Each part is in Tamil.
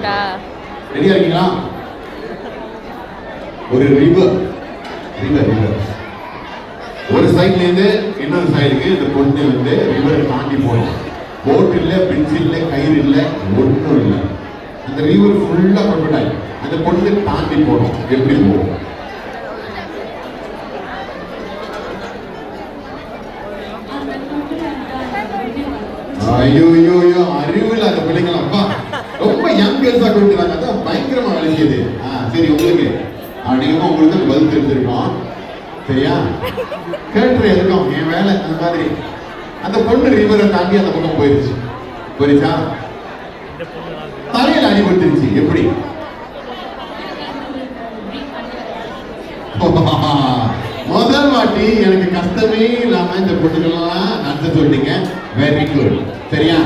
இருக்கா? ரெடியா இருக்கீங்களா? ஒரு ரிவர் ஒரு சைட்ல இருந்து இன்னொரு சைடுக்கு இந்த பொண்ணு வந்து ரிவரை தாண்டி போகணும். போட் இல்ல, பிரிட்ஜ் இல்ல, கயிறு இல்ல, ஒன்றும் இல்லை. அந்த ரிவர் ஃபுல்லா கொண்டுட்டாங்க. அந்த பொண்ணு தாண்டி போகணும். எப்படி போகும்? ஐயோ அறிவில் அந்த பிள்ளைங்களா அப்பா ரொம்ப யங் கேர்ள்ஸா கொடுக்குறாங்க. அதான் பயங்கரமா விளைஞ்சது. சரி, உங்களுக்கு அப்படிங்க உங்களுக்கு பதில் தெரிஞ்சிருக்கோம். சரியா? கேட்டு இருக்கும் என் வேலை அந்த மாதிரி. அந்த பொண்ணு ரிவரை தாண்டி அந்த பக்கம் போயிருச்சு. போயிருச்சா? தலையில அடிபட்டுருச்சு. எப்படி? முதல் வாட்டி எனக்கு கஷ்டமே இல்லாம இந்த பொண்ணுகள்லாம் நடத்த சொல்லிட்டீங்க. Very good. சரியா?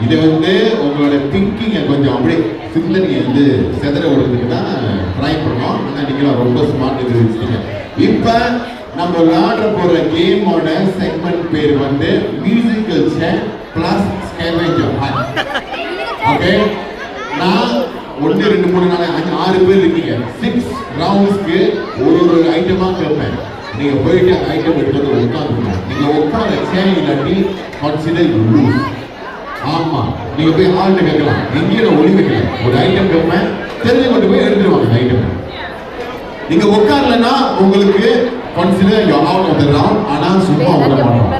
இது வந்து உங்களோட திங்கிங்க கொஞ்சம் அப்படியே சிந்தனையை வந்து செதற விடுறதுக்கு தான் ட்ரை பண்ணோம். ஆனால் நீங்களும் ரொம்ப ஸ்மார்ட் இருந்துச்சுங்க. இப்போ நம்ம விளையாடுற போற கேமோட செக்மெண்ட் பேர் வந்து musical chair plus scavenger hunt. Okay, நான் 1 2 3 4 5 6 பேர் இருக்கீங்க. 6 ரவுண்ட்ஸ்க்கு ஒரு ஐட்டமா கேட்பேன். நீங்க போயிட்டு அந்த ஐட்டம் எடுத்து உட்காந்துக்கணும். நீங்க உட்கார சேர் இல்லாட்டி கன்சிடர் யூ லூஸ். ஆமா, நீங்க போய் ஆள்கிட்ட கேட்கலாம். எங்கேயும் ஒளி வைக்கல. ஒரு ஐட்டம் கேட்பேன், தெரிஞ்சு கொண்டு போய் எடுத்துருவாங்க அந்த ஐட்டம். நீங்க உட்காரலன்னா உங்களுக்கு consider you out of the round. ஆனா சும்மா விட மாட்டோம்.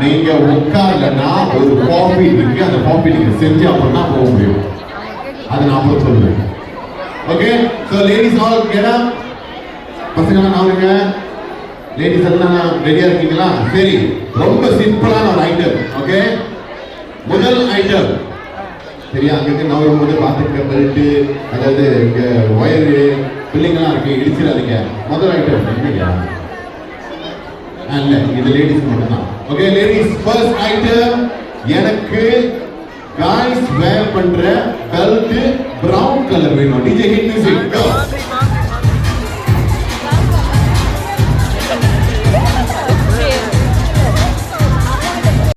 நீங்க உட்காரலன்னா ஒரு காஃபி இருக்கு, அந்த காஃபி நீங்க செஞ்சு அப்புறம் தான் போக முடியும். அது நான் அப்புறம் சொல்லுவேன். Okay, so ladies all get up. பசங்களாம் நாவுங்க. லேடிஸ் எல்லாம் ரெடியா இருக்கீங்களா? சரி, ரொம்ப சிம்பிளான ஒரு ஐட்டம். ஓகே, முதல் ஐட்டம் சரியா? அங்கே நவரும் போது பார்த்துக்க பெல்ட்டு, அதாவது இங்க ஒயரு பிள்ளைங்களாம் இருக்கு, இடிச்சிடாதீங்க. முதல் ஐட்டம் என்னையா? இல்ல, இது லேடிஸ் மட்டும்தான். Okay, ladies first item. எனக்கு காய்ஸ் வேர் பண்ற பெல்ட் பிரவுன் கலர் வேணும். DJ hit music.